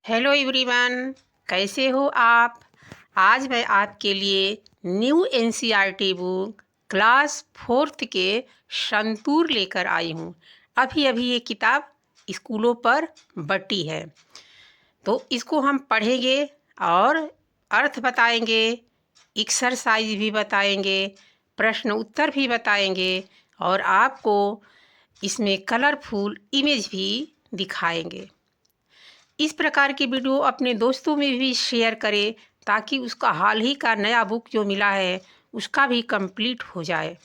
Hello everyone, कैसे हो आप। आज मैं आपके लिए new NCERT book class 4th के संतूर लेकर आई हूँ। अभी अभी ये किताब स्कूलों पर बटी है, तो इसको हम पढ़ेंगे और अर्थ बताएंगे, एक्सरसाइज भी बताएंगे, प्रश्न उत्तर भी बताएंगे और आपको इसमें कलरफुल इमेज भी दिखाएंगे। इस प्रकार की वीडियो अपने दोस्तों में भी शेयर करें ताकि उसका हाल ही का नया बुक जो मिला है उसका भी कंप्लीट हो जाए।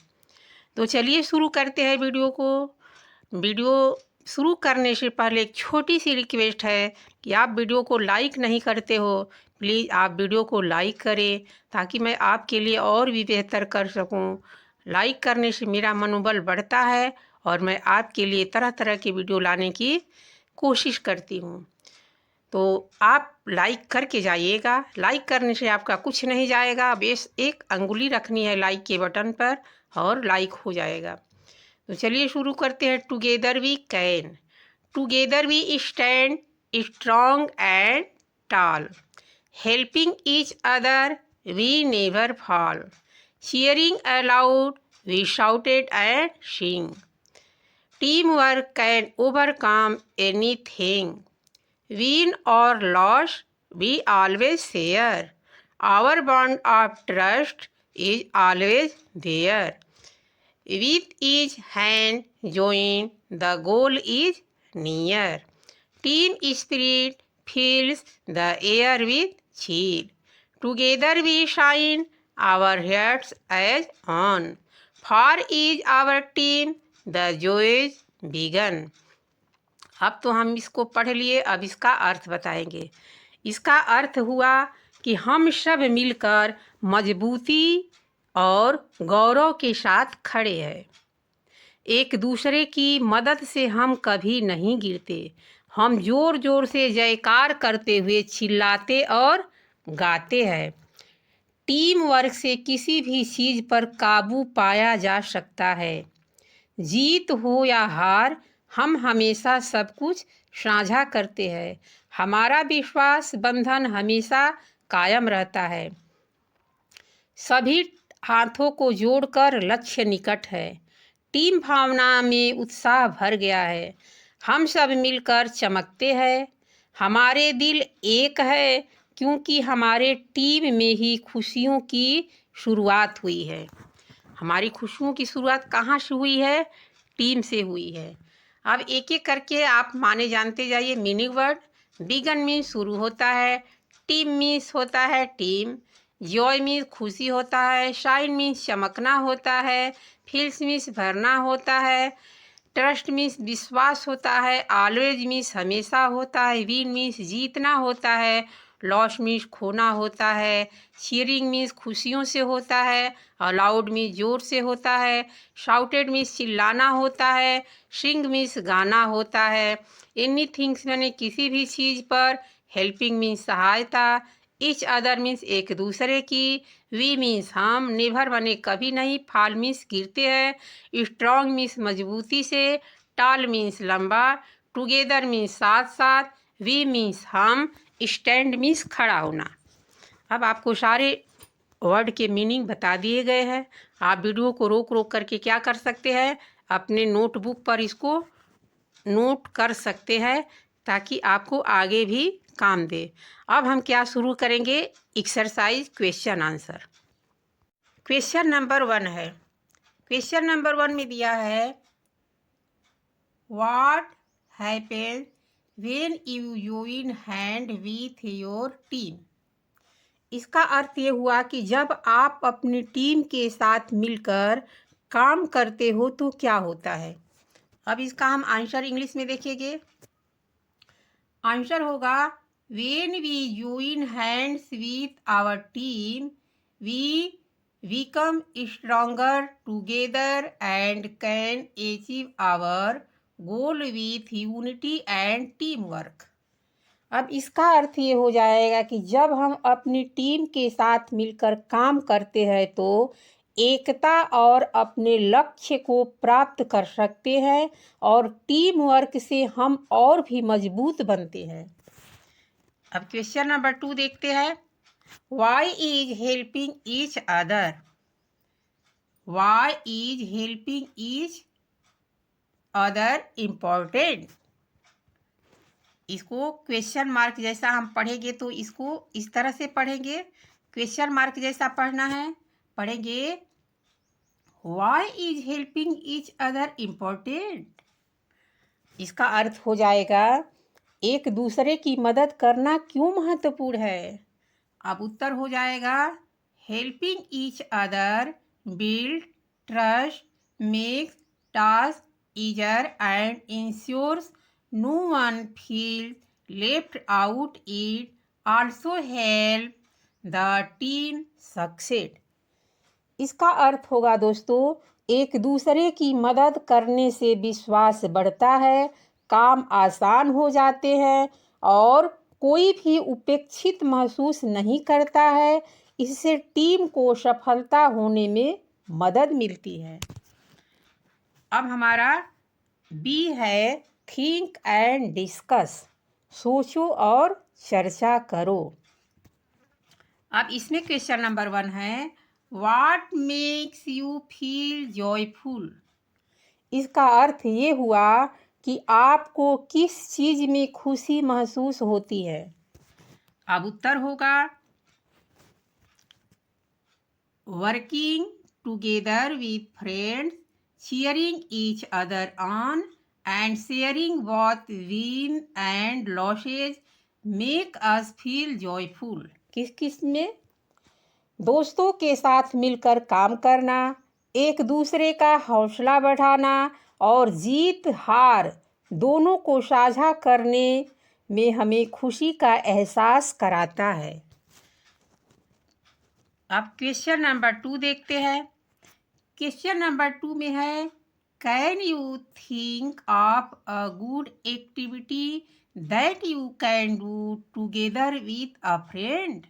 तो चलिए शुरू करते हैं वीडियो को। वीडियो शुरू करने से पहले एक छोटी सी रिक्वेस्ट है कि आप वीडियो को लाइक नहीं करते हो, प्लीज़ आप वीडियो को लाइक करें ताकि मैं आपके लिए और भी बेहतर कर सकूं। लाइक करने से मेरा मनोबल बढ़ता है और मैं आपके लिए तरह तरह की वीडियो लाने की कोशिश करती हूँ। तो आप लाइक करके जाइएगा। लाइक करने से आपका कुछ नहीं जाएगा, बस एक अंगुली रखनी है लाइक के बटन पर और लाइक हो जाएगा। तो चलिए शुरू करते हैं। Together we can, together we stand strong and tall, helping each other we never fall, cheering aloud we shouted and sing, teamwork can overcome anything, win or loss, we always share. Our bond of trust is always there. With each hand joined, the goal is near. Team spirit fills the air with cheer. Together we shine our hearts as on. For is our team, the joys begun. अब तो हम इसको पढ़ लिए, अब इसका अर्थ बताएंगे। इसका अर्थ हुआ कि हम सब मिलकर मजबूती और गौरव के साथ खड़े हैं। एक दूसरे की मदद से हम कभी नहीं गिरते। हम जोर जोर से जयकार करते हुए चिल्लाते और गाते हैं। टीम वर्क से किसी भी चीज़ पर काबू पाया जा सकता है। जीत हो या हार, हम हमेशा सब कुछ साझा करते हैं। हमारा विश्वास बंधन हमेशा कायम रहता है। सभी हाथों को जोड़कर लक्ष्य निकट है। टीम भावना में उत्साह भर गया है। हम सब मिलकर चमकते हैं। हमारे दिल एक है क्योंकि हमारे टीम में ही खुशियों की शुरुआत हुई है। हमारी खुशियों की शुरुआत कहाँ से हुई है? टीम से हुई है। अब एक एक करके आप माने जानते जाइए मीनिंग वर्ड। बिगन मीन्स शुरू होता है, टीम मीन्स होता है टीम, जॉय मीन्स खुशी होता है, शाइन मीन्स चमकना होता है, फील्स मीन्स भरना होता है, ट्रस्ट मीन्स विश्वास होता है, ऑलवेज मीन्स हमेशा होता है, विन मीन्स जीतना होता है, लॉस मीन्स खोना होता है, चीयरिंग मीन्स खुशियों से होता है, अलाउड मीन्स जोर से होता है, शाउटेड मीन्स चिल्लाना होता है, सिंग मीन्स गाना होता है, एनीथिंग्स यानी किसी भी चीज़ पर, हेल्पिंग मीन्स सहायता, ईच अदर मीन्स एक दूसरे की, वी मीन्स हम, नेवर बने कभी नहीं, फॉल मीन्स गिरते हैं, स्ट्रॉन्ग मीन्स मजबूती से, टॉल मीन्स लंबा, टुगेदर मीन्स साथ साथ, वी मीन्स हम, स्टैंड मीन्स खड़ा होना। अब आपको सारे वर्ड के मीनिंग बता दिए गए हैं। आप वीडियो को रोक रोक करके क्या कर सकते हैं, अपने नोटबुक पर इसको नोट कर सकते हैं ताकि आपको आगे भी काम दे। अब हम क्या शुरू करेंगे, exercise question answer. Question number 1 है। क्वेश्चन नंबर 1 में दिया है what happens when you join hand with your team. इसका अर्थ ये हुआ कि जब आप अपनी टीम के साथ मिलकर काम करते हो तो क्या होता है। अब इसका हम आंसर इंग्लिश में देखेंगे। आंसर होगा when we join hands with our team we become stronger together and can achieve our goal with unity and team work. अब इसका अर्थ ये हो जाएगा कि जब हम अपनी टीम के साथ मिलकर काम करते हैं तो एकता और अपने लक्ष्य को प्राप्त कर सकते हैं और टीम वर्क से हम और भी मजबूत बनते हैं। अब क्वेश्चन नंबर 2 देखते हैं। Why is helping each other? Why is helping each other important? इसको क्वेश्चन मार्क जैसा हम पढ़ेंगे तो इसको इस तरह से पढ़ेंगे। क्वेश्चन मार्क जैसा पढ़ना है, पढ़ेंगे why is helping each other important. इसका अर्थ हो जाएगा एक दूसरे की मदद करना क्यों महत्वपूर्ण है। अब उत्तर हो जाएगा helping each other build trust, makes task easier and ensures no one feel left out. It also help the team succeed. इसका अर्थ होगा दोस्तों, एक दूसरे की मदद करने से विश्वास बढ़ता है, काम आसान हो जाते हैं और कोई भी उपेक्षित महसूस नहीं करता है। इससे टीम को सफलता होने में मदद मिलती है। अब हमारा बी है थिंक एंड डिस्कस। सोचो और चर्चा करो। अब इसमें क्वेश्चन नंबर 1 है what makes you feel joyful? इसका अर्थ ये हुआ कि आपको किस चीज में खुशी महसूस होती है। अब उत्तर होगा working together with friends, cheering each other on and sharing both win and losses make us feel joyful। किस किस में? दोस्तों के साथ मिलकर काम करना, एक दूसरे का हौसला बढ़ाना और जीत हार दोनों को साझा करने में हमें खुशी का एहसास कराता है। अब क्वेश्चन नंबर 2 देखते हैं। क्वेश्चन नंबर 2 में है can you think of a good activity that you can do together with a friend?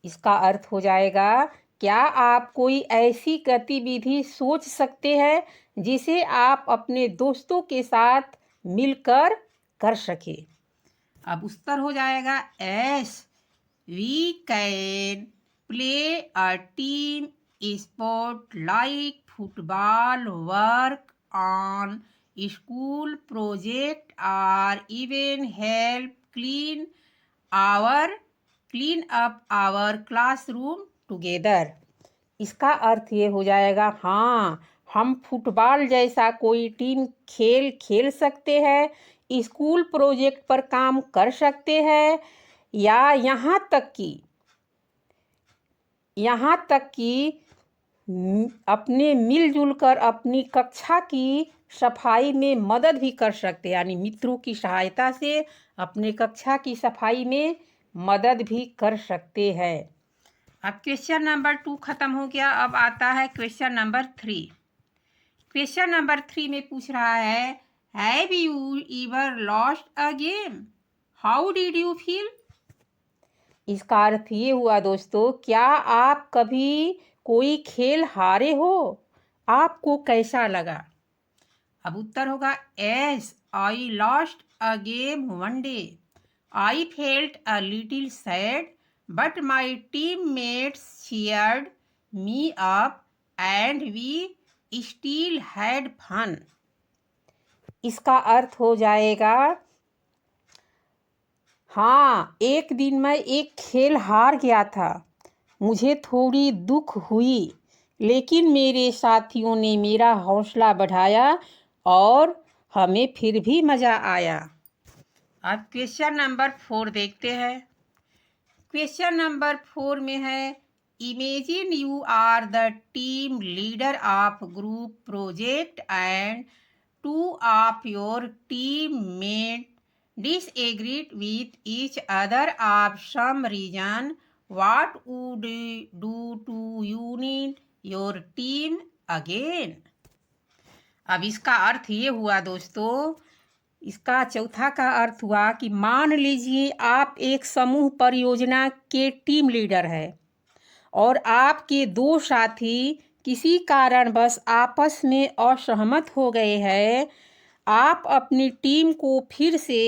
इसका अर्थ हो जाएगा क्या आप कोई ऐसी गतिविधि सोच सकते हैं जिसे आप अपने दोस्तों के साथ मिलकर कर सके। अब उत्तर हो जाएगा as we can play a team sport like football, work on school project और even help clean up our classroom together. इसका अर्थ ये हो जाएगा हाँ, हम फुटबॉल जैसा कोई टीम खेल सकते हैं, स्कूल प्रोजेक्ट पर काम कर सकते हैं या यहाँ तक कि अपने मिलजुल कर अपनी कक्षा की सफाई में मदद भी कर सकते हैं, यानी मित्रों की सहायता से अपने कक्षा की सफाई में मदद भी कर सकते हैं। अब क्वेश्चन नंबर 2 खत्म हो गया। अब आता है क्वेश्चन नंबर 3। क्वेश्चन नंबर 3 में पूछ रहा है have you ever lost a game, how did you feel? इसका अर्थ ये हुआ दोस्तों, क्या आप कभी कोई खेल हारे हो, आपको कैसा लगा? अब उत्तर होगा S I lost a game one day, I felt a little sad but my teammates cheered me up and we still had fun। इसका अर्थ हो जाएगा हाँ, एक दिन मैं एक खेल हार गया था, मुझे थोड़ी दुख हुई, लेकिन मेरे साथियों ने मेरा हौसला बढ़ाया और हमें फिर भी मज़ा आया। अब क्वेश्चन नंबर 4 देखते हैं। क्वेश्चन नंबर 4 में है imagine you are the team leader of group project and two of your teammate disagreed with each other of some reason, what would you do to unite your team again? अब इसका अर्थ ये हुआ दोस्तों, इसका चौथा का अर्थ हुआ कि मान लीजिए आप एक समूह परियोजना के टीम लीडर हैं और आपके दो साथी किसी कारणवश आपस में असहमत हो गए हैं। आप अपनी टीम को फिर से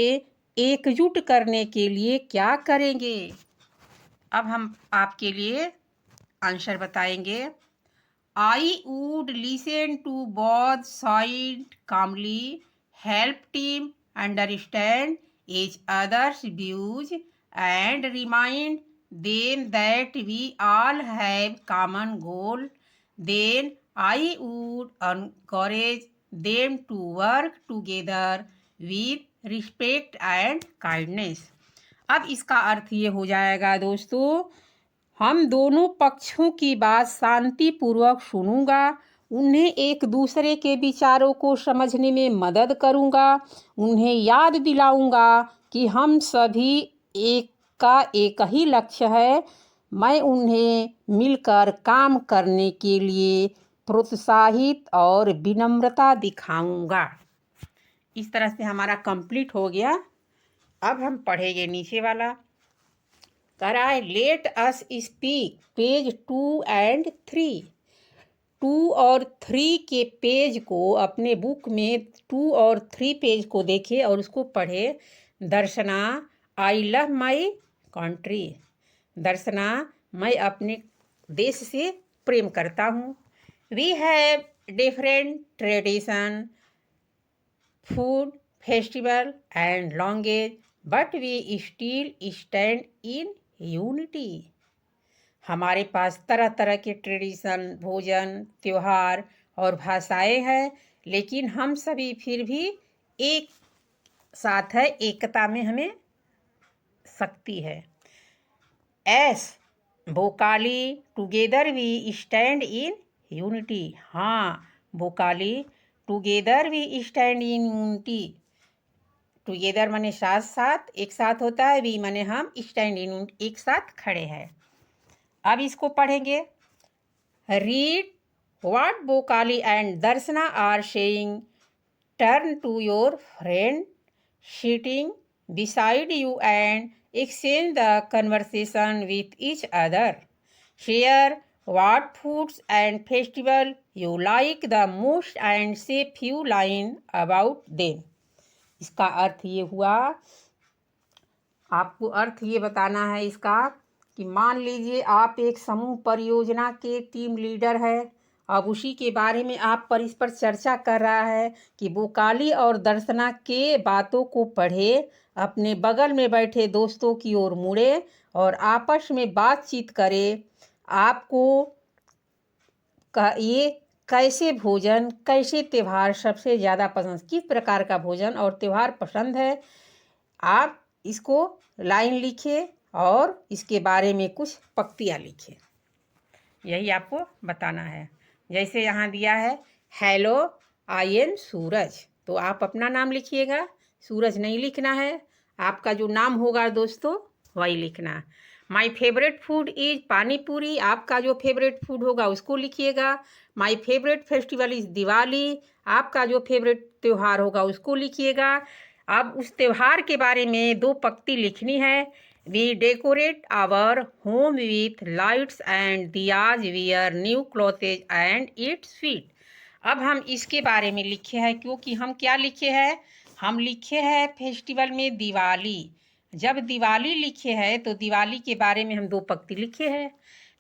एकजुट करने के लिए क्या करेंगे? अब हम आपके लिए आंसर बताएंगे। I would listen to both sides calmly, help team understand each other's views, and remind them that we all have common goal. Then I would encourage them to work together with respect and kindness. अब इसका अर्थ ये हो जाएगा दोस्तों, हम दोनों पक्षों की बात शांतिपूर्वक सुनूंगा, उन्हें एक दूसरे के विचारों को समझने में मदद करूंगा, उन्हें याद दिलाऊंगा कि हम सभी एक ही लक्ष्य है। मैं उन्हें मिलकर काम करने के लिए प्रोत्साहित और विनम्रता दिखाऊंगा। इस तरह से हमारा कंप्लीट हो गया। अब हम पढ़ेंगे नीचे वाला। कराए let us speak page 2 and 3। 2 और 3 के पेज को अपने बुक में 2 और 3 पेज को देखे और उसको पढ़े। दर्शना, आई लव माई कंट्री। दर्शना, मैं अपने देश से प्रेम करता हूँ। We have different tradition, food, festival and language, but we still stand in unity. हमारे पास तरह तरह के ट्रेडिशन, भोजन, त्योहार और भाषाएं हैं, लेकिन हम सभी फिर भी एक साथ है, एकता में हमें शक्ति है। As Bhokali, together we stand in unity. हाँ Bhokali, together we stand in unity. Together माने साथ साथ, एक साथ होता है। वी माने हम, स्टैंड इन एक साथ खड़े हैं। अब इसको पढ़ेंगे। Read what Bokali and Darshana are saying. Turn to your friend sitting beside you and exchange the conversation with each other. Share what foods and festival you like the most and say few line about them. इसका अर्थ ये हुआ, आपको अर्थ ये बताना है इसका कि मान लीजिए आप एक समूह परियोजना के टीम लीडर है। अब उसी के बारे में आप इस पर चर्चा कर रहा है कि बोकाली और दर्शना के बातों को पढ़े, अपने बगल में बैठे दोस्तों की ओर मुड़े और आपस में बातचीत करे। आपको ये कैसे भोजन, कैसे त्यौहार सबसे ज़्यादा पसंद, किस प्रकार का भोजन और त्यौहार पसंद है, आप इसको लाइन लिखिए और इसके बारे में कुछ पंक्तियाँ लिखिए। यही आपको बताना है। जैसे यहाँ दिया है हेलो आई एम सूरज, तो आप अपना नाम लिखिएगा, सूरज नहीं लिखना है। आपका जो नाम होगा दोस्तों वही लिखना। माई फेवरेट फूड इज पानी पूरी, आपका जो फेवरेट फूड होगा उसको लिखिएगा। My favourite festival is Diwali, आपका जो फेवरेट त्यौहार होगा उसको लिखिएगा। अब उस त्यौहार के बारे में 2 पंक्ति लिखनी है। We decorate our home with lights and diyas, wear new clothes and eat sweet. अब हम इसके बारे में लिखे हैं, क्योंकि हम क्या लिखे हैं, हम लिखे हैं फेस्टिवल में दिवाली। जब दिवाली लिखे है तो दिवाली के बारे में हम 2 पंक्ति लिखे हैं,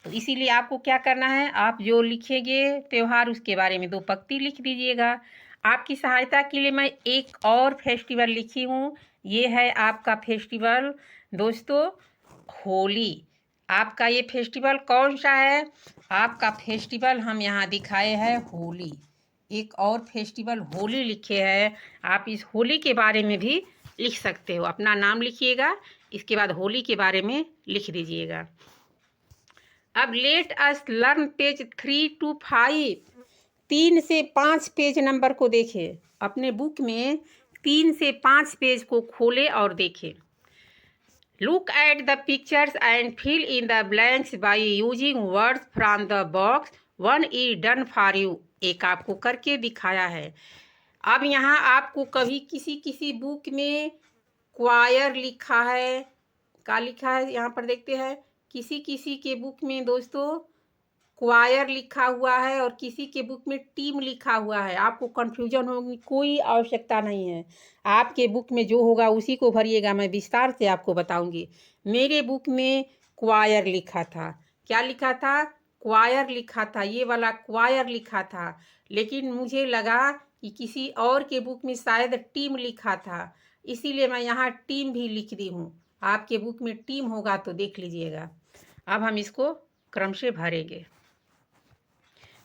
तो इसीलिए आपको क्या करना है, आप जो लिखेंगे त्यौहार उसके बारे में 2 पंक्ति लिख दीजिएगा। आपकी सहायता के लिए मैं एक और फेस्टिवल लिखी हूँ, ये है आपका फेस्टिवल दोस्तों होली। आपका ये फेस्टिवल कौन सा है, आपका फेस्टिवल हम यहाँ दिखाए हैं होली। एक और फेस्टिवल होली लिखे हैं, आप इस होली के बारे में भी लिख सकते हो। अपना नाम लिखिएगा, इसके बाद होली के बारे में लिख दीजिएगा। अब let us learn page 3 to 5। 3 से 5 पेज नंबर को देखें, अपने बुक में 3 से 5 पेज को खोले और देखें। Look at the pictures and fill in the blanks by using words from the box. 1 is done for you, एक आपको करके दिखाया है। अब यहाँ आपको कभी किसी बुक में क्वायर लिखा है, क्या लिखा है यहाँ पर देखते हैं, किसी के बुक में दोस्तों क्वायर लिखा हुआ है और किसी के बुक में टीम लिखा हुआ है। आपको कन्फ्यूजन होगी, कोई आवश्यकता नहीं है। आपके बुक में जो होगा उसी को भरिएगा, मैं विस्तार से आपको बताऊंगी। मेरे बुक में क्वायर लिखा था। क्या लिखा था? क्वायर लिखा था, ये वाला क्वायर लिखा था। लेकिन मुझे लगा कि किसी और के बुक में शायद टीम लिखा था, इसीलिए मैं यहाँ टीम भी लिख दी हूँ। आपके बुक में टीम होगा तो देख लीजिएगा। अब हम इसको क्रम से भरेंगे।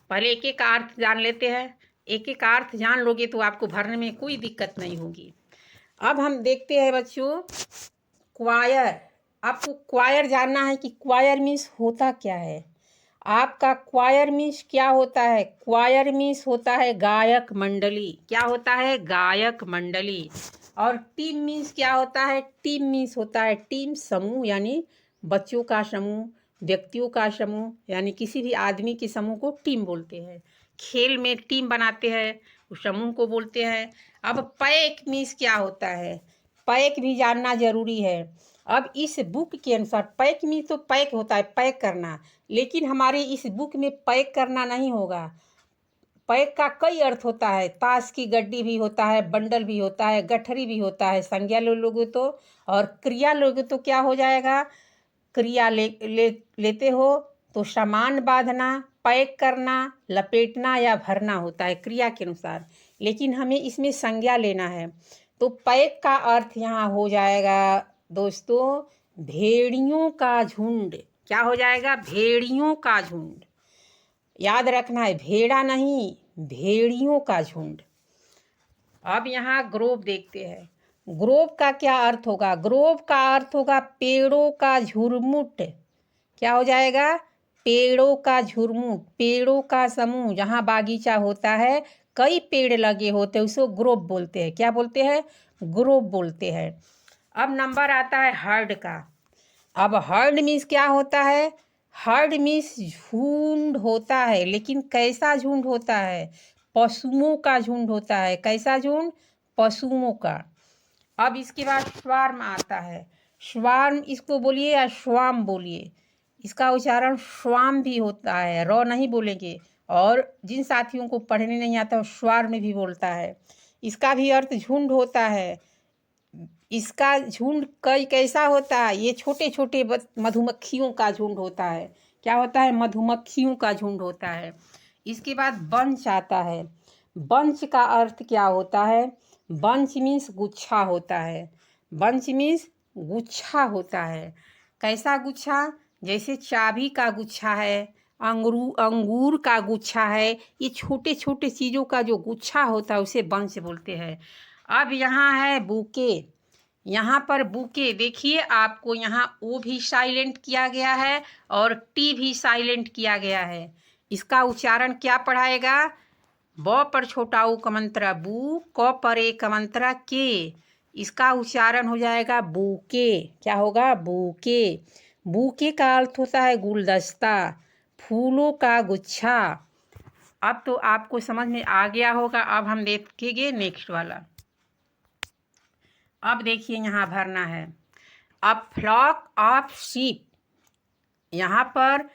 पहले एक एक अर्थ जान लेते हैं। एक एक अर्थ जान लोगे तो आपको भरने में कोई दिक्कत नहीं होगी। अब हम देखते हैं बच्चों, क्वायर। आपको क्वायर जानना है कि क्वायर मीन्स होता क्या है। आपका क्वायर मीन्स क्या होता है? क्वायर मीन्स होता है गायक मंडली। क्या होता है? गायक मंडली। और टीम मीन्स क्या होता है? टीम मीन्स होता है टीम, समूह, यानी बच्चों का समूह, व्यक्तियों का समूह, यानी किसी भी आदमी के समूह को टीम बोलते हैं। खेल में टीम बनाते हैं, उस समूह को बोलते हैं। अब पैक मीन्स क्या होता है? पैक भी जानना जरूरी है। अब इस बुक के अनुसार पैक मीन्स तो पैक होता है, पैक करना, लेकिन हमारे इस बुक में पैक करना नहीं होगा। पैक का कई अर्थ होता है। ताश की गड्डी भी होता है, बंडल भी होता है, गठरी भी होता है। संज्ञा लोगे तो, और क्रिया लोगे तो क्या हो जाएगा? क्रिया लेते हो तो सामान बांधना, पैक करना, लपेटना या भरना होता है क्रिया के अनुसार। लेकिन हमें इसमें संज्ञा लेना है, तो पैक का अर्थ यहाँ हो जाएगा दोस्तों भेड़ियों का झुंड। क्या हो जाएगा? भेड़ियों का झुंड। याद रखना है, भेड़ा नहीं, भेड़ियों का झुंड। अब यहाँ ग्रोव देखते हैं। ग्रोव का क्या अर्थ होगा? ग्रोव का अर्थ होगा पेड़ों का झुरमुट। क्या हो जाएगा? पेड़ों का झुरमुट, पेड़ों का समूह। जहाँ बागीचा होता है, कई पेड़ लगे होते हैं, उसको ग्रोव बोलते हैं। क्या बोलते हैं? ग्रोव बोलते हैं। अब नंबर आता है हर्ड का। अब हर्ड मीन्स क्या होता है? हर्ड मीन्स झुंड होता है, लेकिन कैसा झुंड होता है? पशुओं का झुंड होता है। कैसा झुंड? पशुओं का। अब इसके बाद स्वार्म आता है। स्वार्म इसको बोलिए या स्वाम बोलिए, इसका उच्चारण स्वाम भी होता है, रॉ नहीं बोलेंगे। और जिन साथियों को पढ़ने नहीं आता वो स्वार्म भी बोलता है। इसका भी अर्थ झुंड होता है। इसका झुंड कई कैसा होता है? ये छोटे छोटे मधुमक्खियों का झुंड होता है। क्या होता है? मधुमक्खियों का झुंड होता है। इसके बाद बंच आता है। बंच का अर्थ क्या होता है? बंच मीन्स गुच्छा होता है। बंच मीन्स गुच्छा होता है। कैसा गुच्छा? जैसे चाबी का गुच्छा है, अंगूर का गुच्छा है, ये छोटे छोटे चीज़ों का जो गुच्छा होता है उसे बंच बोलते हैं। अब यहाँ है बुके। यहाँ पर बुके देखिए, आपको यहाँ ओ भी साइलेंट किया गया है और टी भी साइलेंट किया गया है। इसका उच्चारण क्या पढ़ाएगा? ब पर छोटा ऊ कमंत्रा बू, क पर ए कमंत्रा के। इसका उच्चारण हो जाएगा बूके। क्या होगा? बूके। बूके का अर्थ होता है गुलदस्ता, फूलों का गुच्छा। अब तो आपको समझ में आ गया होगा। अब हम देखेंगे नेक्स्ट वाला। अब देखिए यहाँ भरना है। अब फ्लॉक ऑफ शीप, यहाँ पर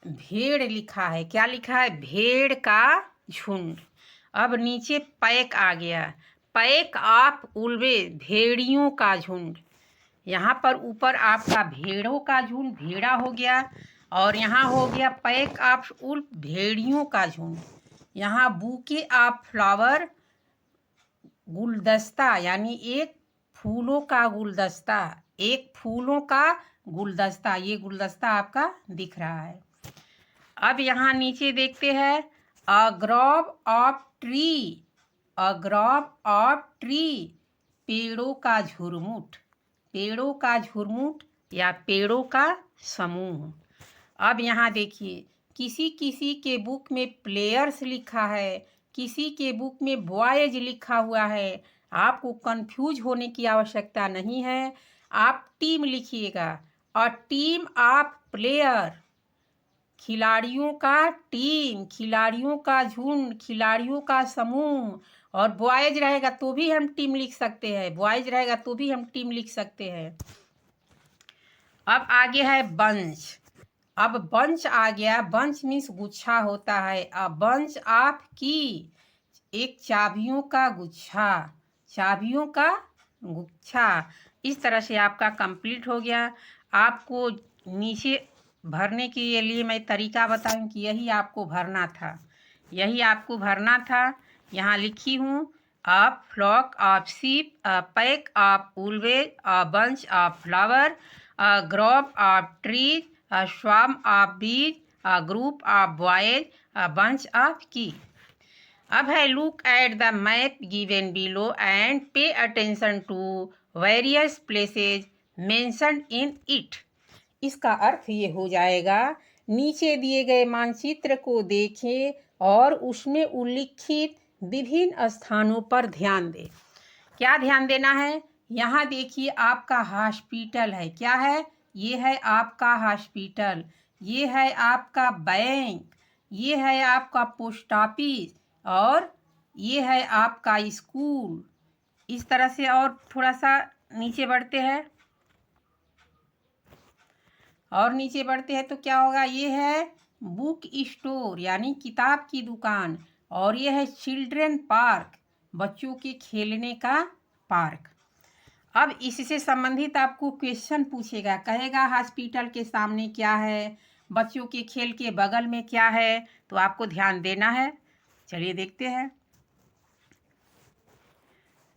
भेड़ लिखा है। क्या लिखा है? भेड़ का झुंड। अब नीचे पैक आ गया, पैक ऑफ उल्वे, भेड़ियों का झुंड। यहाँ पर ऊपर आपका भेड़ों का झुंड, भेड़ा हो गया, और यहाँ हो गया पैक ऑफ उल्फ, भेड़ियों का झुंड। यहाँ बुके ऑफ फ्लावर, गुलदस्ता, यानी एक फूलों का गुलदस्ता, एक फूलों का गुलदस्ता। ये गुलदस्ता आपका दिख रहा है। अब यहाँ नीचे देखते हैं a grove of tree, a grove of tree, पेड़ों का झुरमुट, पेड़ों का झुरमुट या पेड़ों का समूह। अब यहाँ देखिए, किसी किसी के बुक में प्लेयर्स लिखा है, किसी के बुक में बॉयज लिखा हुआ है। आपको कंफ्यूज होने की आवश्यकता नहीं है। आप टीम लिखिएगा, अ टीम ऑफ प्लेयर, खिलाड़ियों का टीम, खिलाड़ियों का झुंड, खिलाड़ियों का समूह। और बॉयज रहेगा तो भी हम टीम लिख सकते हैं, बॉयज रहेगा तो भी हम टीम लिख सकते हैं। अब आगे है बंच। अब बंच आ गया। बंच मीन्स गुच्छा होता है। अ बंच ऑफ की, एक चाबियों का गुच्छा, चाबियों का गुच्छा। इस तरह से आपका कंप्लीट हो गया। आपको नीचे भरने के लिए मैं तरीका बताऊं कि यही आपको भरना था, यही आपको भरना था। यहाँ लिखी हूँ, a flock of sheep, a pack of wolves, a bunch of flower, a grove of trees, a swarm of bees, a group of boys, a bunch of key. अब है, look at the map given below and pay attention to various places mentioned in it. इसका अर्थ ये हो जाएगा, नीचे दिए गए मानचित्र को देखें और उसमें उल्लिखित विभिन्न स्थानों पर ध्यान दें। क्या ध्यान देना है? यहाँ देखिए, आपका हॉस्पिटल है। क्या है? ये है आपका हॉस्पिटल, ये है आपका बैंक, ये है आपका पोस्ट ऑफिस और ये है आपका स्कूल। इस तरह से और थोड़ा सा नीचे बढ़ते हैं, और नीचे बढ़ते हैं तो क्या होगा? ये है बुक स्टोर यानी किताब की दुकान, और ये है चिल्ड्रन पार्क, बच्चों के खेलने का पार्क। अब इससे संबंधित आपको क्वेश्चन पूछेगा, कहेगा हॉस्पिटल के सामने क्या है, बच्चों के खेल के बगल में क्या है, तो आपको ध्यान देना है। चलिए देखते हैं।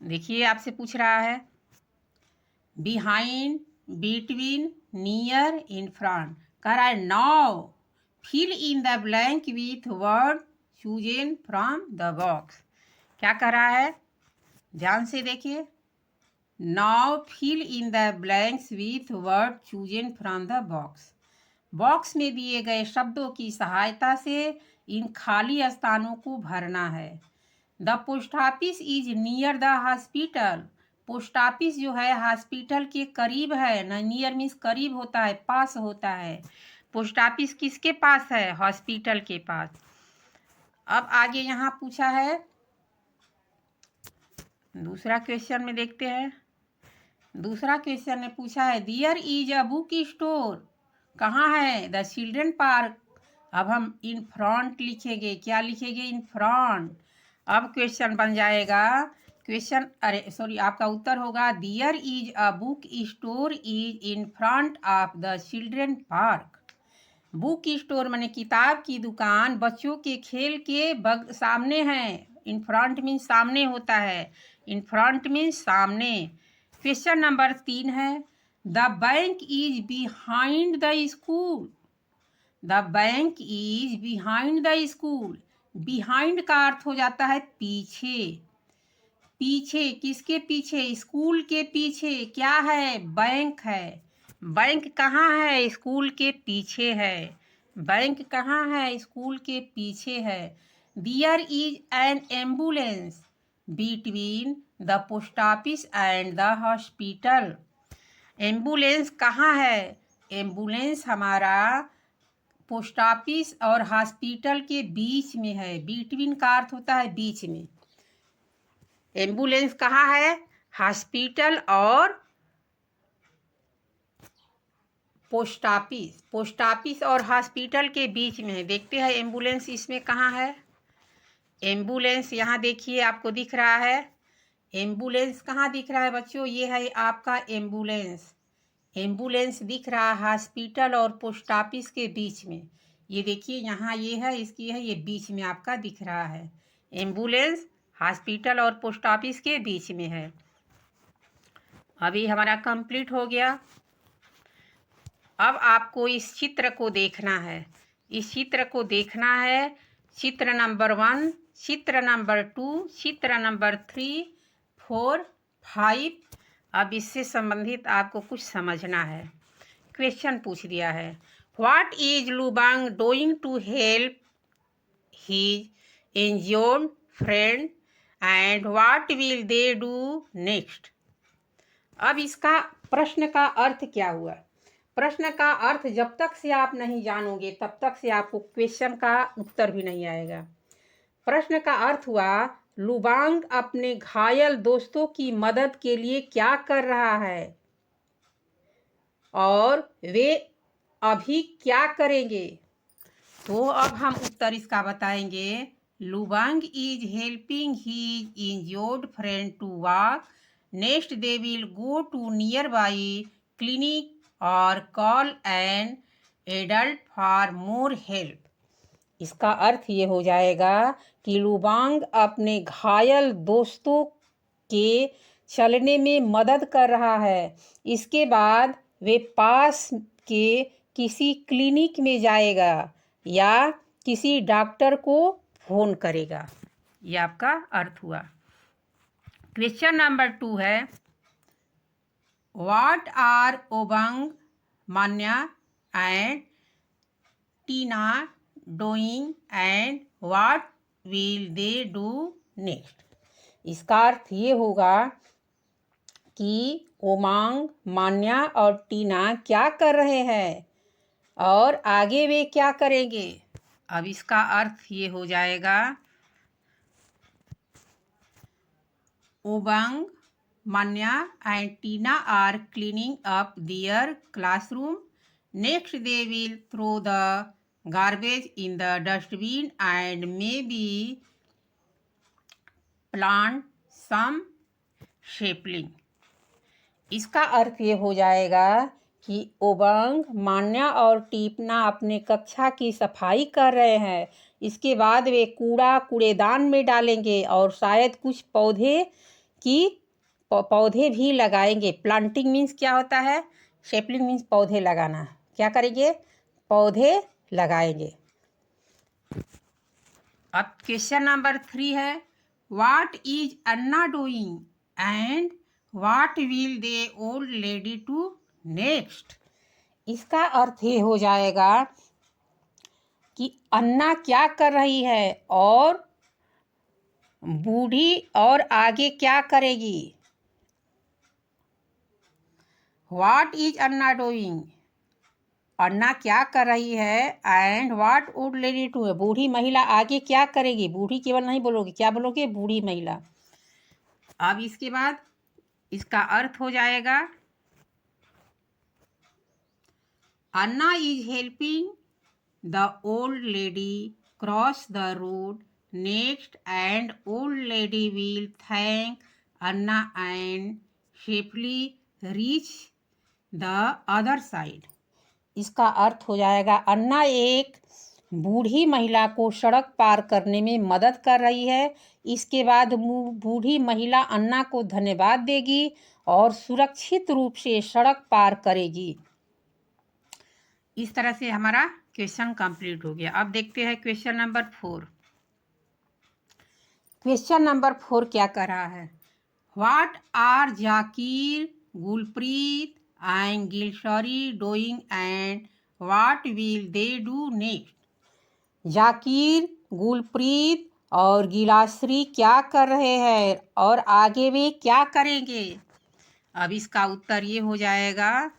देखिए, आपसे पूछ रहा है, behind, between, near, in front. कह रहा है now fill in the blank with word chosen from the box. क्या कह रहा है? ध्यान से देखिए। Now fill in the blanks with word chosen from the box. Box में दिए गए शब्दों की सहायता से इन खाली स्थानों को भरना है। The post office is near the hospital. Post office जो है हॉस्पिटल के करीब है ना। नियर मीन्स करीब होता है, पास होता है। पोस्ट ऑफिस किसके पास है? हॉस्पिटल के पास। अब आगे यहाँ पूछा है, दूसरा क्वेश्चन में देखते हैं। दूसरा क्वेश्चन ने पूछा है, दियर इज अ बुक स्टोर। कहाँ है? The children park. अब हम इन फ्रंट लिखेंगे। क्या लिखेंगे? In front. अब क्वेश्चन बन जाएगा, क्वेश्चन, अरे सॉरी, आपका उत्तर होगा, दियर is a book store is in front of the children park. Book store माने किताब की दुकान बच्चों के खेल के सामने है। इन फ्रंट मीन्स सामने होता है, इन फ्रंट मीन्स सामने। क्वेश्चन नंबर 3 है, the bank is behind the school. The bank is behind the school. Behind का अर्थ हो जाता है पीछे। पीछे किसके पीछे? स्कूल के पीछे। क्या है? बैंक है। बैंक कहाँ है? स्कूल के पीछे है। बैंक कहाँ है? स्कूल के पीछे है। दियर is an ambulance between the post office and the hospital. Ambulance कहाँ है? एम्बुलेंस हमारा पोस्ट ऑफिस और हॉस्पिटल के बीच में है। बिटवीन का अर्थ होता है बीच में। एम्बुलेंस कहाँ है? हॉस्पिटल और पोस्ट ऑफिस। पोस्ट ऑफिस और हॉस्पिटल के बीच में है। देखते हैं एम्बुलेंस इसमें कहाँ है। एम्बुलेंस यहाँ देखिए, आपको दिख रहा है। एम्बुलेंस कहाँ दिख रहा है बच्चों? ये है आपका एम्बुलेंस। एम्बुलेंस दिख रहा है हॉस्पिटल और पोस्ट ऑफिस के बीच में। ये देखिए, यहाँ ये है, इसकी है, ये बीच में आपका दिख रहा है। एम्बुलेंस हॉस्पिटल और पोस्ट ऑफिस के बीच में है। अभी हमारा कंप्लीट हो गया। अब आपको इस चित्र को देखना है। इस चित्र को देखना है। चित्र नंबर 1, चित्र नंबर 2, चित्र नंबर 3, 4, 5। अब इससे संबंधित आपको कुछ समझना है। क्वेश्चन पूछ दिया है, what is Lubang doing to help his injured friend and what will they do next. अब इसका प्रश्न का अर्थ क्या हुआ? प्रश्न का अर्थ जब तक से आप नहीं जानोगे तब तक से आपको क्वेश्चन का उत्तर भी नहीं आएगा। प्रश्न का अर्थ हुआ, लुबांग अपने घायल दोस्तों की मदद के लिए क्या कर रहा है और वे अभी क्या करेंगे? तो अब हम उत्तर इसका बताएंगे। Lubang is helping his injured friend to walk. Next they will go to nearby clinic और call an adult for more help. इसका अर्थ ये हो जाएगा कि लुबांग अपने घायल दोस्तों के चलने में मदद कर रहा है। इसके बाद वे पास के किसी क्लिनिक में जाएगा या किसी डॉक्टर को फोन करेगा। ये आपका अर्थ हुआ। क्वेश्चन नंबर 2 है, what are Obang, Manya and Tina doing and what will they do next. इसका अर्थ ये होगा कि ओमांग, मान्या और टीना क्या कर रहे हैं और आगे वे क्या करेंगे। अब इसका अर्थ ये हो जाएगा, Obang, Manya and Tina are cleaning up their classroom. Next they will throw the garbage in the dustbin and maybe plant some sapling. इसका अर्थ ये हो जाएगा कि ओबांग, मान्या और टीपना अपने कक्षा की सफाई कर रहे हैं। इसके बाद वे कूड़ेदान में डालेंगे और शायद कुछ पौधे भी लगाएंगे। प्लांटिंग मीन्स क्या होता है? शेपलिंग मीन्स पौधे लगाना। क्या करेंगे? पौधे लगाएंगे। अब क्वेश्चन नंबर 3 है, what is Anna doing and what will the old lady do next. इसका अर्थ ये हो जाएगा कि अन्ना क्या कर रही है और बूढ़ी और आगे क्या करेगी। What is Anna doing, Anna क्या कर रही है, and what would lady do, बूढ़ी महिला आगे क्या करेगी। बूढ़ी केवल नहीं बोलोगे, क्या बोलोगे? बूढ़ी महिला। अब इसके बाद इसका अर्थ हो जाएगा, Anna is helping the old lady cross the road next and old lady will thank Anna and safely reach the other side. इसका अर्थ हो जाएगा, अन्ना एक बूढ़ी महिला को सड़क पार करने में मदद कर रही है। इसके बाद बूढ़ी महिला अन्ना को धन्यवाद देगी और सुरक्षित रूप से सड़क पार करेगी। इस तरह से हमारा क्वेश्चन कंप्लीट हो गया। अब देखते हैं क्वेश्चन नंबर 4। क्वेश्चन नंबर 4 क्या कह रहा है, what are Zakir, Gulpreet and Gilshari doing and what will they do next. Zakir, Gulpreet और गिलाश्री क्या कर रहे हैं और आगे वे क्या करेंगे। अब इसका उत्तर ये हो जाएगा,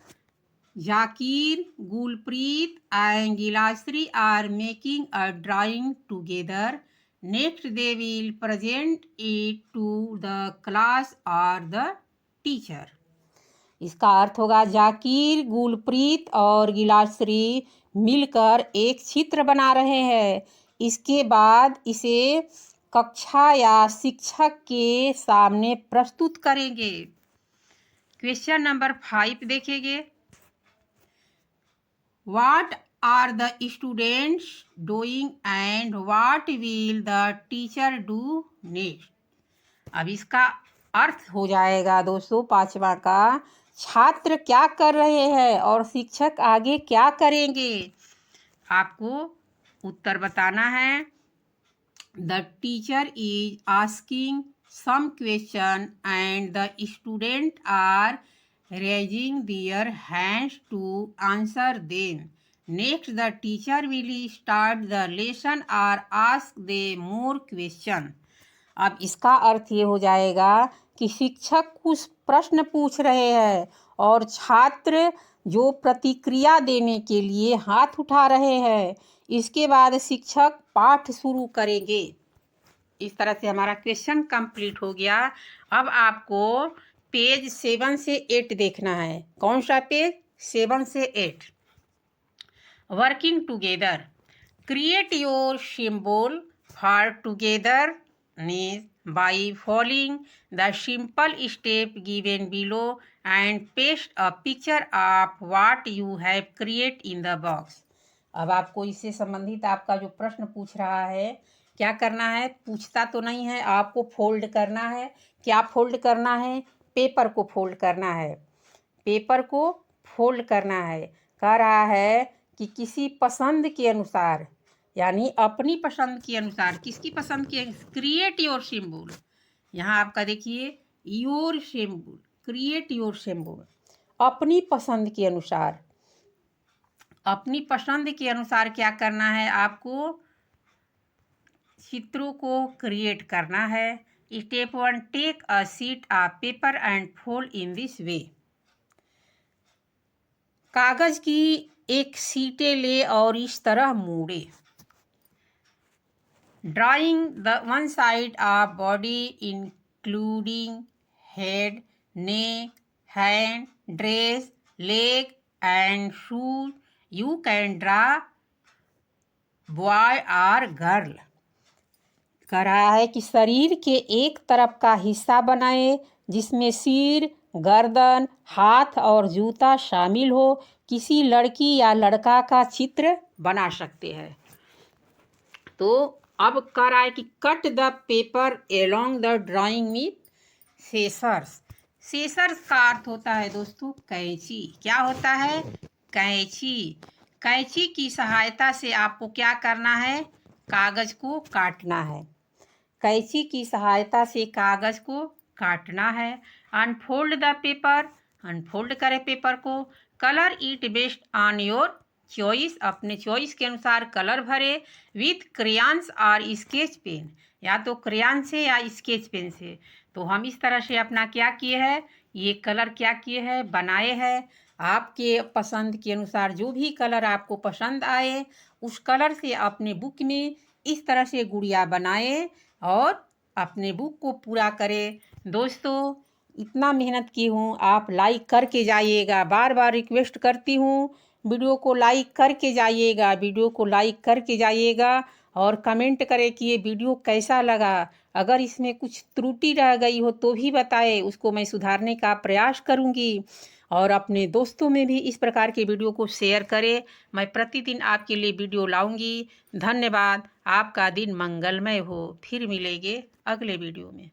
Zakir, Gulpreet and Gilashri are making a drawing together. Next they will present it to the class और द टीचर। इसका अर्थ होगा, जाकिर, गुलप्रीत और गिलाश्री मिलकर एक चित्र बना रहे हैं। इसके बाद इसे कक्षा या शिक्षक के सामने प्रस्तुत करेंगे। क्वेश्चन नंबर 5 देखेंगे, what are the students doing and what will the teacher do next. अब इसका अर्थ हो जाएगा दोस्तों 5वां का, छात्र क्या कर रहे हैं और शिक्षक आगे क्या करेंगे। आपको उत्तर बताना है। The teacher is asking some question and the student are raising their hands to answer them. Next, the teacher will start the lesson or ask them more question. अब इसका अर्थ ये हो जाएगा कि शिक्षक कुछ प्रश्न पूछ रहे हैं और छात्र जो प्रतिक्रिया देने के लिए हाथ उठा रहे हैं। इसके बाद शिक्षक पाठ शुरू करेंगे। इस तरह से हमारा क्वेश्चन कंप्लीट हो गया। अब आपको पेज 7 से 8 देखना है। कौन सा पेज? 7 से 8। working together. Create your symbol for togetherness by following the simple step given below and paste a picture of what you have created in the box. अब आपको इससे संबंधित आपका जो प्रश्न पूछ रहा है, क्या करना है, पूछता तो नहीं है, आपको फोल्ड करना है। क्या फोल्ड करना है? पेपर को फोल्ड करना है। पेपर को फोल्ड करना है। कह रहा है कि किसी पसंद के अनुसार, यानी अपनी पसंद के अनुसार, किसकी पसंद के, क्रिएट योर सिंबल। यहाँ आपका देखिए your symbol, create your symbol, अपनी पसंद के अनुसार। अपनी पसंद के अनुसार क्या करना है, आपको चित्रों को क्रिएट करना है। Step 1, take a sheet of paper and fold in this way. कागज की एक सीटें ले और इस तरह मोड़े। Drawing the one side of body including head, neck, hand, dress, leg and shoes. You can draw boy और गर्ल। कह रहा है कि शरीर के एक तरफ का हिस्सा बनाए जिसमें सिर, गर्दन, हाथ और जूता शामिल हो। किसी लड़की या लड़का का चित्र बना सकते हैं। तो अब कह रहा है कि cut the paper along the drawing with scissors. Scissors का अर्थ होता है दोस्तों कैंची। क्या होता है? कैंची। कैंची की सहायता से आपको क्या करना है? कागज को काटना है। कैंची की सहायता से कागज को काटना है। अनफोल्ड द पेपर, अनफोल्ड करें पेपर को। Colour it based on your choice, अपने चॉइस के अनुसार कलर भरे। विथ क्रेयॉन्स और स्केच पेन, या तो क्रेयॉन से या स्केच पेन से। तो हम इस तरह से अपना क्या किए हैं, ये कलर क्या किए हैं, बनाए हैं। आपके पसंद के अनुसार जो भी कलर आपको पसंद आए उस कलर से अपने बुक में इस तरह से गुड़िया बनाए और अपने बुक को पूरा करें। दोस्तों इतना मेहनत की हूँ, आप लाइक करके जाइएगा। बार बार रिक्वेस्ट करती हूँ, वीडियो को लाइक करके जाइएगा, वीडियो को लाइक करके जाइएगा और कमेंट करें कि ये वीडियो कैसा लगा। अगर इसमें कुछ त्रुटि रह गई हो तो भी बताएं, उसको मैं सुधारने का प्रयास करूँगी। और अपने दोस्तों में भी इस प्रकार के वीडियो को शेयर करें। मैं प्रतिदिन आपके लिए वीडियो लाऊंगी। धन्यवाद। आपका दिन मंगलमय हो। फिर मिलेंगे अगले वीडियो में।